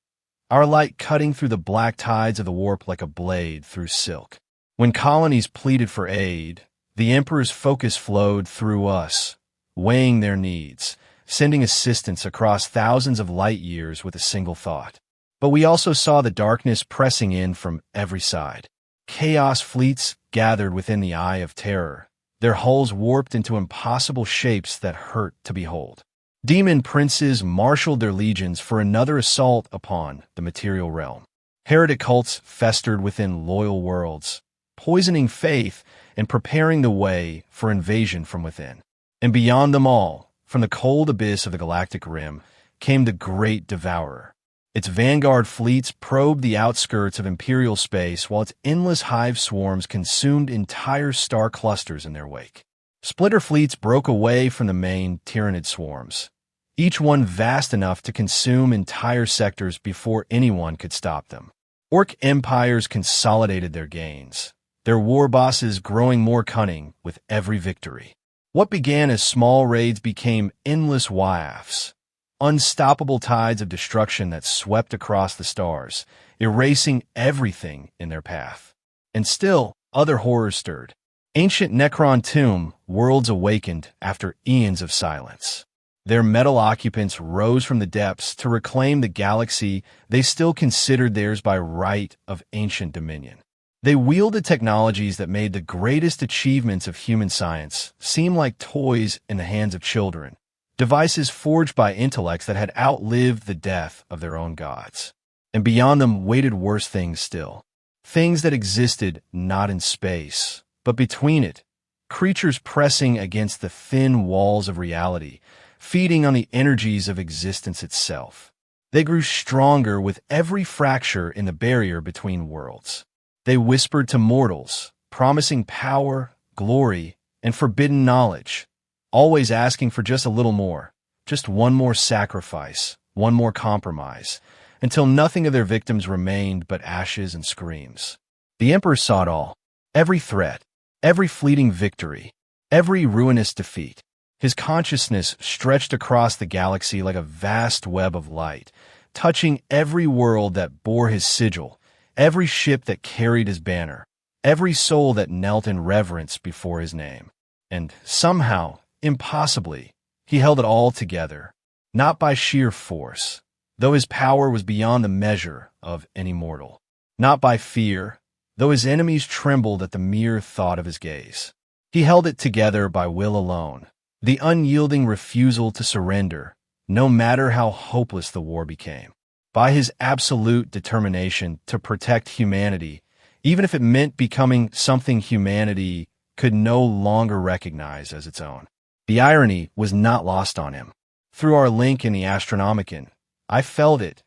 S1: our light cutting through the black tides of the warp like a blade through silk. When colonies pleaded for aid, the Emperor's focus flowed through us, weighing their needs, sending assistance across thousands of light years with a single thought. But we also saw the darkness pressing in from every side. Chaos fleets gathered within the eye of terror, their hulls warped into impossible shapes that hurt to behold. Demon princes marshaled their legions for another assault upon the material realm. Heretic cults festered within loyal worlds, poisoning faith and preparing the way for invasion from within. And beyond them all, from the cold abyss of the galactic rim, came the Great Devourer. Its vanguard fleets probed the outskirts of imperial space while its endless hive swarms consumed entire star clusters in their wake. Splitter fleets broke away from the main Tyranid swarms, each one vast enough to consume entire sectors before anyone could stop them. Orc empires consolidated their gains, their war bosses growing more cunning with every victory. What began as small raids became endless wafts, unstoppable tides of destruction that swept across the stars, erasing everything in their path. And still, other horrors stirred. Ancient Necron tomb, worlds awakened after eons of silence. Their metal occupants rose from the depths to reclaim the galaxy they still considered theirs by right of ancient dominion. They wielded technologies that made the greatest achievements of human science seem like toys in the hands of children, devices forged by intellects that had outlived the death of their own gods. And beyond them waited worse things still. Things that existed not in space, but between it. Creatures pressing against the thin walls of reality, feeding on the energies of existence itself. They grew stronger with every fracture in the barrier between worlds. They whispered to mortals, promising power, glory, and forbidden knowledge, always asking for just a little more, just one more sacrifice, one more compromise, until nothing of their victims remained but ashes and screams. The Emperor saw it all, every threat, every fleeting victory, every ruinous defeat. His consciousness stretched across the galaxy like a vast web of light, touching every world that bore his sigil, every ship that carried his banner, every soul that knelt in reverence before his name. And somehow, impossibly, he held it all together, not by sheer force, though his power was beyond the measure of any mortal, not by fear, though his enemies trembled at the mere thought of his gaze. He held it together by will alone, the unyielding refusal to surrender, no matter how hopeless the war became. By his absolute determination to protect humanity, even if it meant becoming something humanity could no longer recognize as its own. The irony was not lost on him. Through our link in the Astronomicon, I felt it,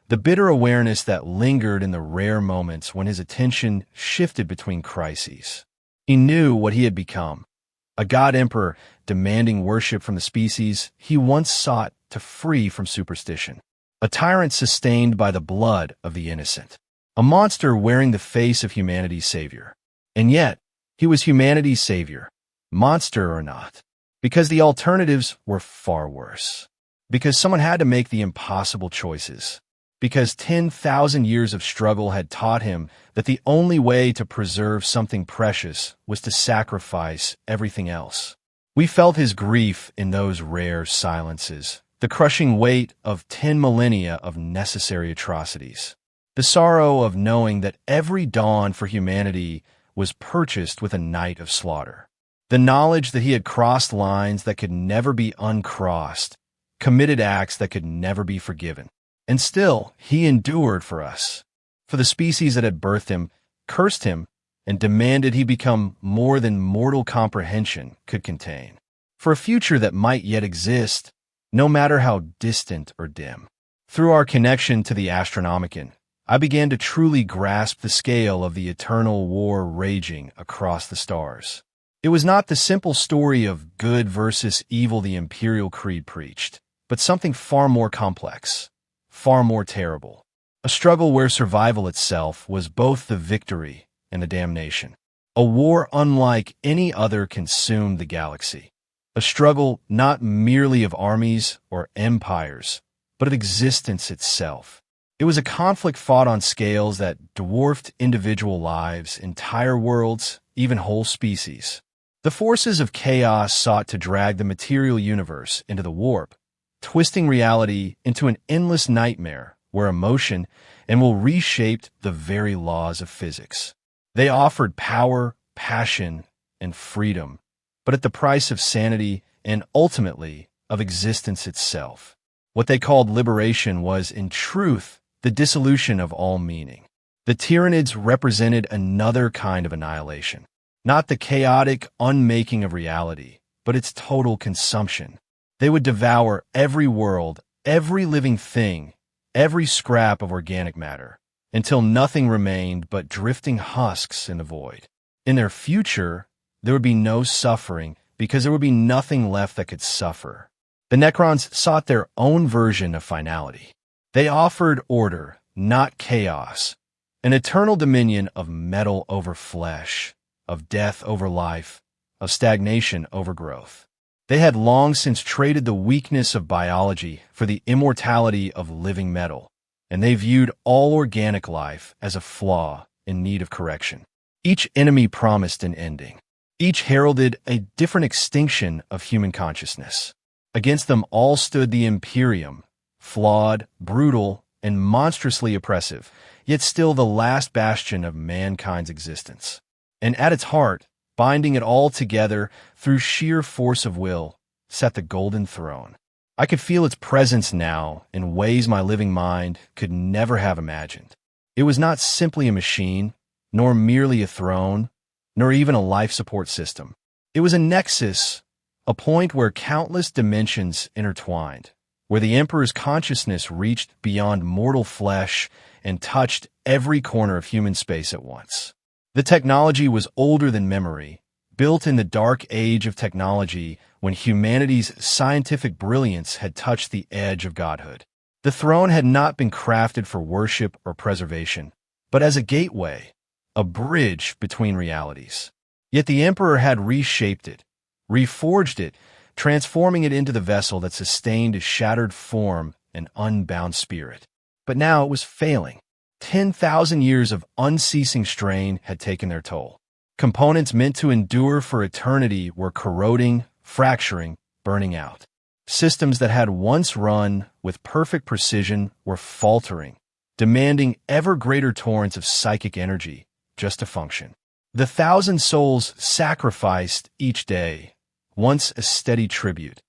S1: the bitter awareness that lingered in the rare moments when his attention shifted between crises. He knew what he had become, a god emperor demanding worship from the species he once sought to free from superstition. A tyrant sustained by the blood of the innocent. A monster wearing the face of humanity's savior. And yet, he was humanity's savior, monster or not. Because the alternatives were far worse. Because someone had to make the impossible choices. Because 10,000 years of struggle had taught him that the only way to preserve something precious was to sacrifice everything else. We felt his grief in those rare silences. The crushing weight of 10 millennia of necessary atrocities. The sorrow of knowing that every dawn for humanity was purchased with a night of slaughter. The knowledge that he had crossed lines that could never be uncrossed, committed acts that could never be forgiven. And still, he endured for us, for the species that had birthed him, cursed him, and demanded he become more than mortal comprehension could contain. For a future that might yet exist, no matter how distant or dim. Through our connection to the Astronomicon, I began to truly grasp the scale of the eternal war raging across the stars. It was not the simple story of good versus evil the Imperial Creed preached, but something far more complex, far more terrible. A struggle where survival itself was both the victory and the damnation. A war unlike any other consumed the galaxy. A struggle not merely of armies or empires, but of existence itself. It was a conflict fought on scales that dwarfed individual lives, entire worlds, even whole species. The forces of chaos sought to drag the material universe into the warp, twisting reality into an endless nightmare where emotion and will reshaped the very laws of physics. They offered power, passion, and freedom, but at the price of sanity and ultimately of existence itself. What they called liberation was, in truth, the dissolution of all meaning. The Tyranids represented another kind of annihilation, not the chaotic unmaking of reality, but its total consumption. They would devour every world, every living thing, every scrap of organic matter, until nothing remained but drifting husks in the void. In their future, there would be no suffering because there would be nothing left that could suffer. The Necrons sought their own version of finality. They offered order, not chaos, an eternal dominion of metal over flesh, of death over life, of stagnation over growth. They had long since traded the weakness of biology for the immortality of living metal, and they viewed all organic life as a flaw in need of correction. Each enemy promised an ending. Each heralded a different extinction of human consciousness. Against them all stood the Imperium, flawed, brutal, and monstrously oppressive, yet still the last bastion of mankind's existence. And at its heart, binding it all together through sheer force of will, sat the Golden Throne. I could feel its presence now in ways my living mind could never have imagined. It was not simply a machine, nor merely a throne, nor even a life support system. It was a nexus, a point where countless dimensions intertwined, where the Emperor's consciousness reached beyond mortal flesh and touched every corner of human space at once. The technology was older than memory, built in the dark age of technology when humanity's scientific brilliance had touched the edge of godhood. The throne had not been crafted for worship or preservation, but as a gateway, a bridge between realities. Yet the Emperor had reshaped it, reforged it, transforming it into the vessel that sustained his shattered form and unbound spirit. But now it was failing. 10,000 years of unceasing strain had taken their toll. Components meant to endure for eternity were corroding, fracturing, burning out. Systems that had once run with perfect precision were faltering, demanding ever greater torrents of psychic energy just to function. The 1,000 souls sacrificed each day, once a steady tribute,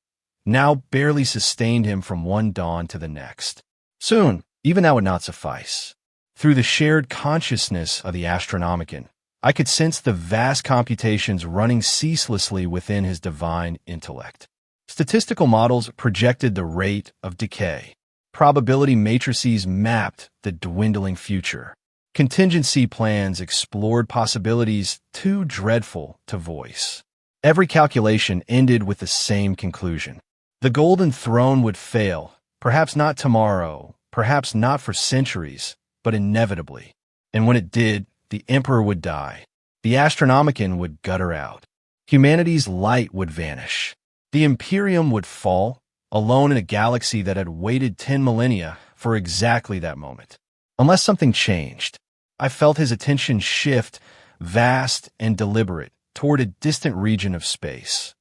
S1: now barely sustained him from one dawn to the next. Soon, even that would not suffice. Through the shared consciousness of the Astronomicon, I could sense the vast computations running ceaselessly within his divine intellect. Statistical models projected the rate of decay. Probability matrices mapped the dwindling future. Contingency plans explored possibilities too dreadful to voice. Every calculation ended with the same conclusion. The Golden Throne would fail, perhaps not tomorrow, perhaps not for centuries, but inevitably. And when it did, the Emperor would die. The Astronomicon would gutter out. Humanity's light would vanish. The Imperium would fall, alone in a galaxy that had waited 10 millennia for exactly that moment. Unless something changed. I felt his attention shift, vast and deliberate, toward a distant region of space,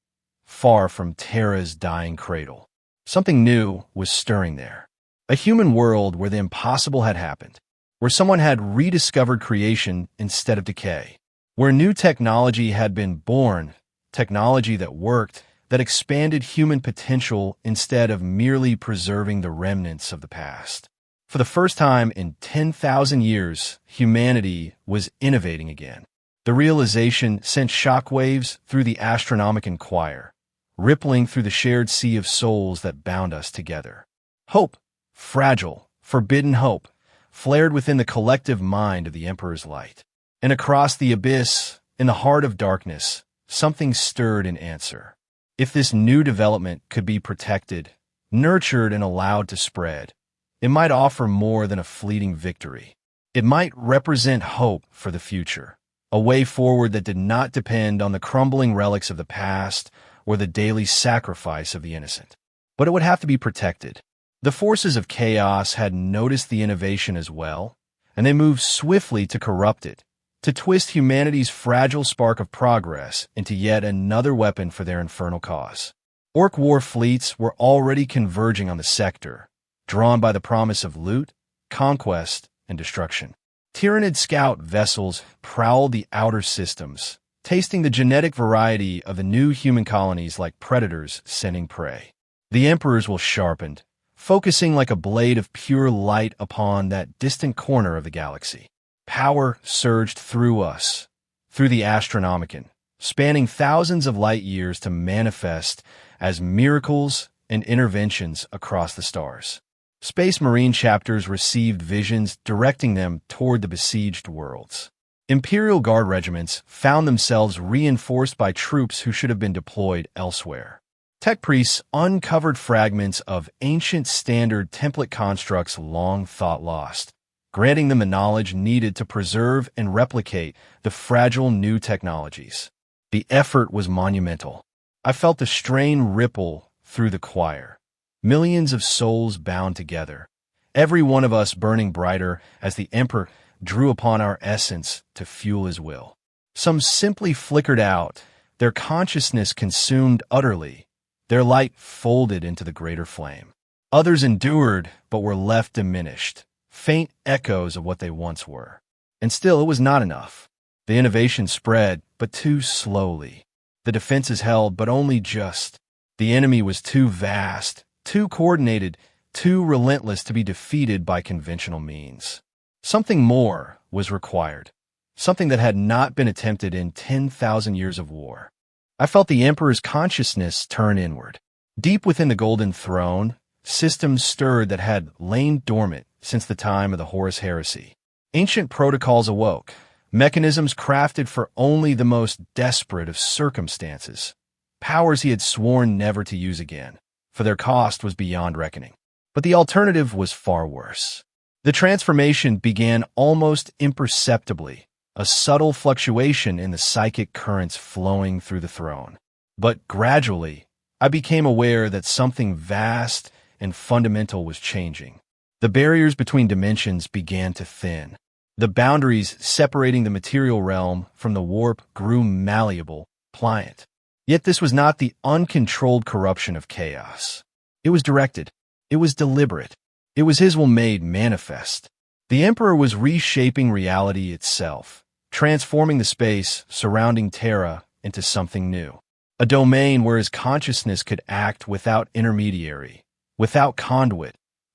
S1: far from Terra's dying cradle. Something new was stirring there. A human world where the impossible had happened, where someone had rediscovered creation instead of decay, where new technology had been born, technology that worked, that expanded human potential instead of merely preserving the remnants of the past. For the first time in 10,000 years, humanity was innovating again. The realization sent shockwaves through the Astronomicon choir, rippling through the shared sea of souls that bound us together. Hope, fragile, forbidden hope, flared within the collective mind of the Emperor's light. And across the abyss, in the heart of darkness, something stirred in answer. If this new development could be protected, nurtured, and allowed to spread, it might offer more than a fleeting victory. It might represent hope for the future, a way forward that did not depend on the crumbling relics of the past or the daily sacrifice of the innocent. But it would have to be protected. The forces of chaos had noticed the innovation as well, and they moved swiftly to corrupt it, to twist humanity's fragile spark of progress into yet another weapon for their infernal cause. Orc war fleets were already converging on the sector, drawn by the promise of loot, conquest, and destruction. Tyrannid scout vessels prowled the outer systems, tasting the genetic variety of the new human colonies like predators scenting prey. The Emperor's will sharpened, focusing like a blade of pure light upon that distant corner of the galaxy. Power surged through us, through the Astronomicon, spanning thousands of light years to manifest as miracles and interventions across the stars. Space Marine chapters received visions directing them toward the besieged worlds. Imperial Guard regiments found themselves reinforced by troops who should have been deployed elsewhere. Tech priests uncovered fragments of ancient standard template constructs long thought lost, granting them the knowledge needed to preserve and replicate the fragile new technologies. The effort was monumental. I felt the strain ripple through the choir. Millions of souls bound together, every one of us burning brighter as the Emperor drew upon our essence to fuel his will. Some simply flickered out, their consciousness consumed utterly, their light folded into the greater flame. Others endured, but were left diminished, faint echoes of what they once were. And still, it was not enough. The innovation spread, but too slowly. The defenses held, but only just. The enemy was too vast, too coordinated, too relentless to be defeated by conventional means. Something more was required, something that had not been attempted in 10,000 years of war. I felt the Emperor's consciousness turn inward. Deep within the Golden Throne, systems stirred that had lain dormant since the time of the Horus heresy. Ancient protocols awoke, mechanisms crafted for only the most desperate of circumstances, powers he had sworn never to use again, for their cost was beyond reckoning. But the alternative was far worse. The transformation began almost imperceptibly, a subtle fluctuation in the psychic currents flowing through the throne. But gradually, I became aware that something vast and fundamental was changing. The barriers between dimensions began to thin. The boundaries separating the material realm from the warp grew malleable, pliant. Yet this was not the uncontrolled corruption of chaos. It was directed. It was deliberate. It was his will made manifest. The Emperor was reshaping reality itself, transforming the space surrounding Terra into something new. A domain where his consciousness could act without intermediary, without conduit,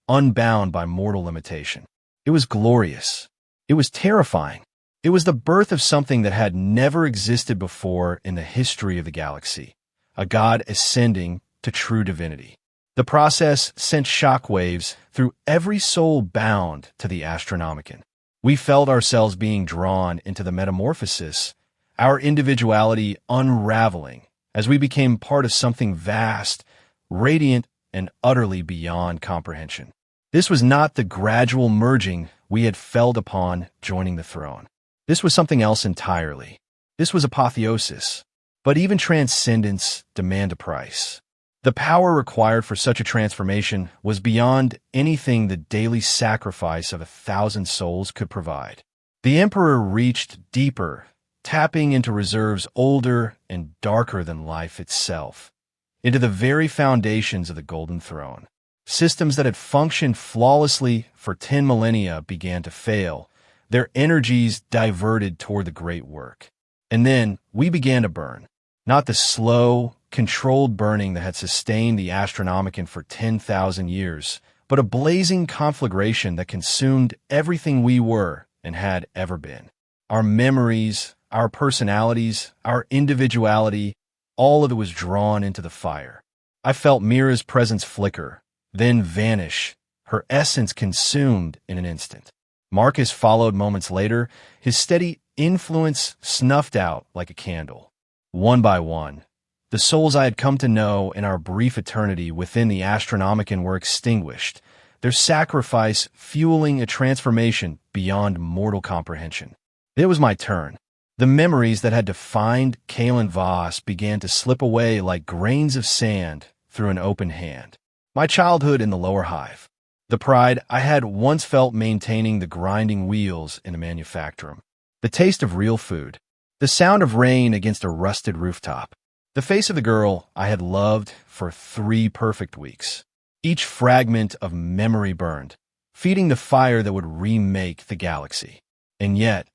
S1: unbound by mortal limitation. It was glorious. It was terrifying. It was the birth of something that had never existed before in the history of the galaxy, a god ascending to true divinity. The process sent shockwaves through every soul bound to the Astronomicon. We felt ourselves being drawn into the metamorphosis, our individuality unraveling as we became part of something vast, radiant, and utterly beyond comprehension. This was not the gradual merging we had felt upon joining the throne. This was something else entirely. This was apotheosis. But even transcendence demand a price. The power required for such a transformation was beyond anything the daily sacrifice of 1,000 souls could provide. The Emperor reached deeper, tapping into reserves older and darker than life itself, into the very foundations of the Golden Throne. Systems that had functioned flawlessly for 10 millennia began to fail, their energies diverted toward the great work. And then we began to burn, not the slow, controlled burning that had sustained the Astronomicon for 10,000 years, but a blazing conflagration that consumed everything we were and had ever been. Our memories, our personalities, our individuality, all of it was drawn into the fire. I felt Mira's presence flicker, then vanish, her essence consumed in an instant. Marcus followed moments later, his steady influence snuffed out like a candle. One by one, the souls I had come to know in our brief eternity within the Astronomicon were extinguished, their sacrifice fueling a transformation beyond mortal comprehension. It was my turn. The memories that had defined Kalen Voss began to slip away like grains of sand through an open hand. My childhood in the lower hive. The pride I had once felt maintaining the grinding wheels in a manufactorum. The taste of real food. The sound of rain against a rusted rooftop. The face of the girl I had loved for 3 perfect weeks. Each fragment of memory burned, feeding the fire that would remake the galaxy. And yet,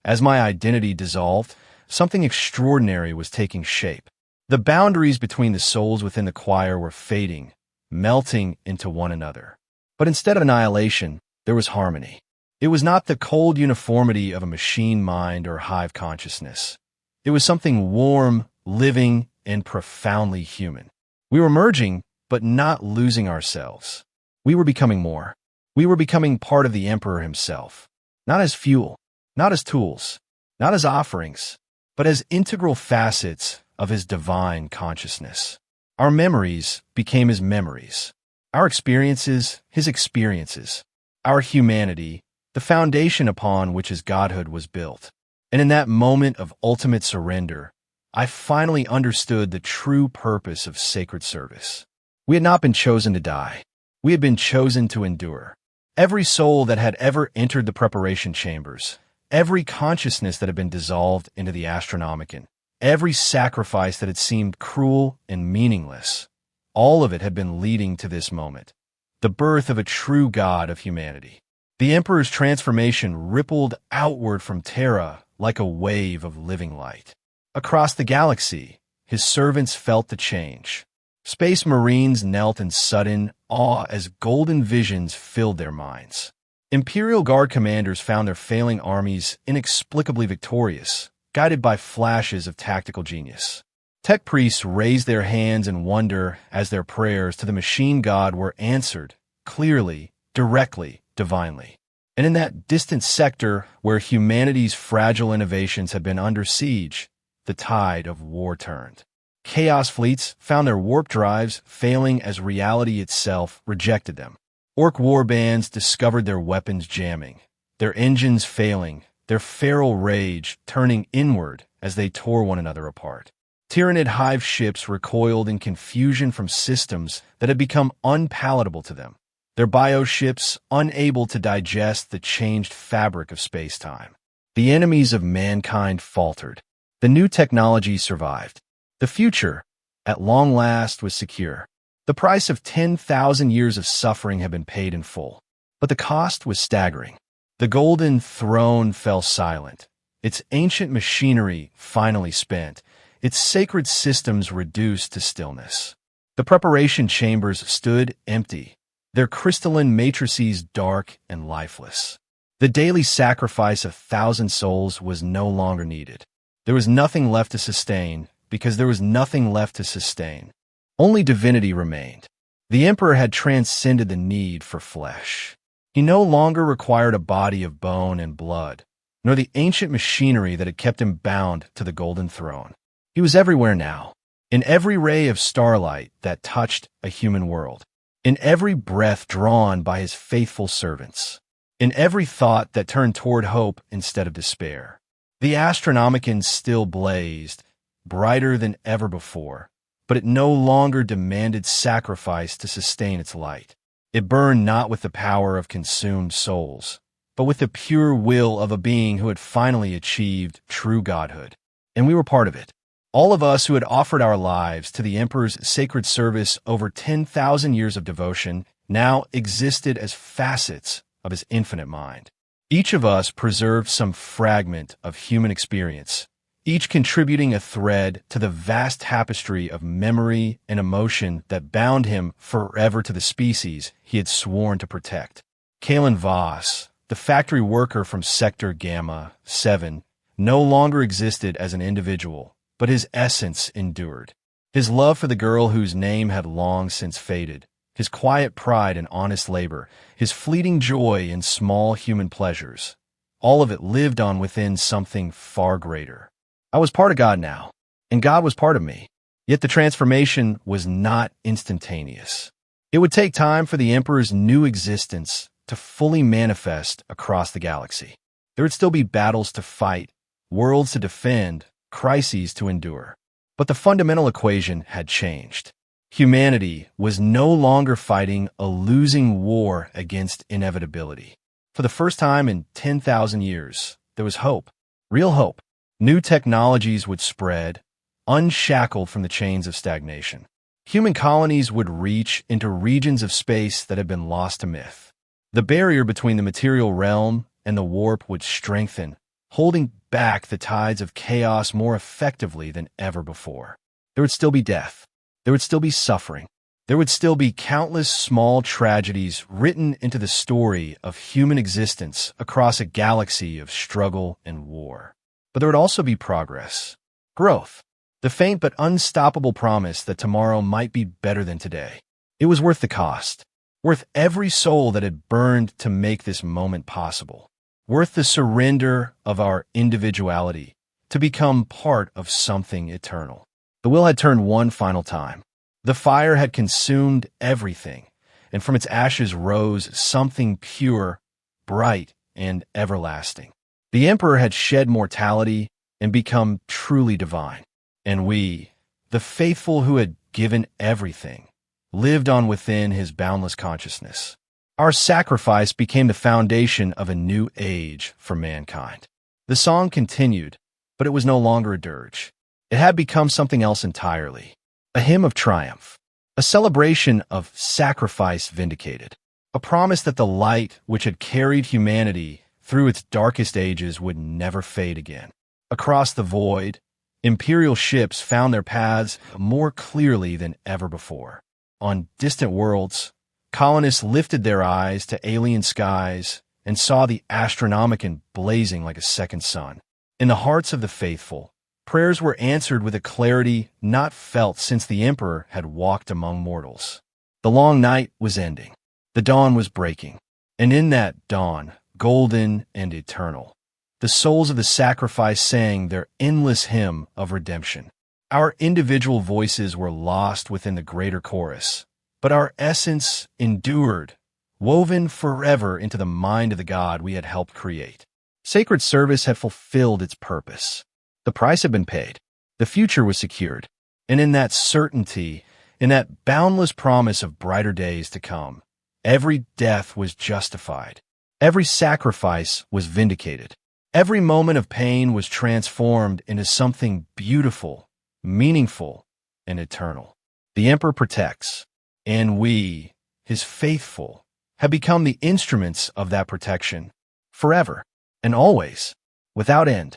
S1: as my identity dissolved, something extraordinary was taking shape. The boundaries between the souls within the choir were fading, melting into one another. But instead of annihilation, there was harmony. It was not the cold uniformity of a machine mind or hive consciousness. It was something warm, living, and profoundly human. We were merging, but not losing ourselves. We were becoming more. We were becoming part of the Emperor himself. Not as fuel, not as tools, not as offerings, but as integral facets of his divine consciousness. Our memories became his memories. Our experiences, his experiences. Our humanity, the foundation upon which his godhood was built. And in that moment of ultimate surrender, I finally understood the true purpose of sacred service. We had not been chosen to die. We had been chosen to endure. Every soul that had ever entered the preparation chambers, every consciousness that had been dissolved into the Astronomicon, every sacrifice that had seemed cruel and meaningless, all of it had been leading to this moment, the birth of a true God of humanity. The Emperor's transformation rippled outward from Terra like a wave of living light. Across the galaxy, his servants felt the change. Space Marines knelt in sudden awe as golden visions filled their minds. Imperial Guard commanders found their failing armies inexplicably victorious, guided by flashes of tactical genius. Tech priests raised their hands in wonder as their prayers to the machine god were answered, clearly, directly, divinely. And in that distant sector where humanity's fragile innovations had been under siege, the tide of war turned. Chaos fleets found their warp drives failing as reality itself rejected them. Orc warbands discovered their weapons jamming, their engines failing, their feral rage turning inward as they tore one another apart. Tyrannid Hive ships recoiled in confusion from systems that had become unpalatable to them, their bioships unable to digest the changed fabric of space-time. The enemies of mankind faltered. The new technology survived. The future, at long last, was secure. The price of 10,000 years of suffering had been paid in full. But the cost was staggering. The Golden Throne fell silent, its ancient machinery finally spent, its sacred systems reduced to stillness. The preparation chambers stood empty, their crystalline matrices dark and lifeless. The daily sacrifice of 1,000 souls was no longer needed. There was nothing left to sustain, because there was nothing left to sustain. Only divinity remained. The Emperor had transcended the need for flesh. He no longer required a body of bone and blood, nor the ancient machinery that had kept him bound to the Golden Throne. He was everywhere now, in every ray of starlight that touched a human world, in every breath drawn by his faithful servants, in every thought that turned toward hope instead of despair. The Astronomicon still blazed, brighter than ever before, but it no longer demanded sacrifice to sustain its light. It burned not with the power of consumed souls, but with the pure will of a being who had finally achieved true godhood. And we were part of it. All of us who had offered our lives to the Emperor's sacred service over 10,000 years of devotion now existed as facets of his infinite mind. Each of us preserved some fragment of human experience, each contributing a thread to the vast tapestry of memory and emotion that bound him forever to the species he had sworn to protect. Kalen Voss, the factory worker from Sector Gamma 7, no longer existed as an individual, but his essence endured. His love for the girl whose name had long since faded, his quiet pride in honest labor, his fleeting joy in small human pleasures, all of it lived on within something far greater. I was part of God now, and God was part of me. Yet the transformation was not instantaneous. It would take time for the Emperor's new existence to fully manifest across the galaxy. There would still be battles to fight, worlds to defend, crises to endure. But the fundamental equation had changed. Humanity was no longer fighting a losing war against inevitability. For the first time in 10,000 years, there was hope, real hope. New technologies would spread, unshackled from the chains of stagnation. Human colonies would reach into regions of space that had been lost to myth. The barrier between the material realm and the warp would strengthen, holding back the tides of chaos more effectively than ever before. There would still be death. There would still be suffering. There would still be countless small tragedies written into the story of human existence across a galaxy of struggle and war. But there would also be progress, growth, the faint but unstoppable promise that tomorrow might be better than today. It was worth the cost, worth every soul that had burned to make this moment possible, worth the surrender of our individuality to become part of something eternal. The wheel had turned one final time. The fire had consumed everything, and from its ashes rose something pure, bright, and everlasting. The Emperor had shed mortality and become truly divine. And we, the faithful who had given everything, lived on within his boundless consciousness. Our sacrifice became the foundation of a new age for mankind. The song continued, but it was no longer a dirge. It had become something else entirely. A hymn of triumph. A celebration of sacrifice vindicated. A promise that the light which had carried humanity through its darkest ages would never fade again. Across the void, imperial ships found their paths more clearly than ever before. On distant worlds, colonists lifted their eyes to alien skies and saw the astronomican blazing like a second sun. In the hearts of the faithful, prayers were answered with a clarity not felt since the Emperor had walked among mortals. The long night was ending. The dawn was breaking. And in that dawn, golden and eternal, the souls of the sacrifice sang their endless hymn of redemption. Our individual voices were lost within the greater chorus, but our essence endured, woven forever into the mind of the God we had helped create. Sacred service had fulfilled its purpose. The price had been paid. The future was secured. And in that certainty, in that boundless promise of brighter days to come, every death was justified. Every sacrifice was vindicated. Every moment of pain was transformed into something beautiful, meaningful, and eternal. The Emperor protects, and we, his faithful, have become the instruments of that protection, forever and always, without end.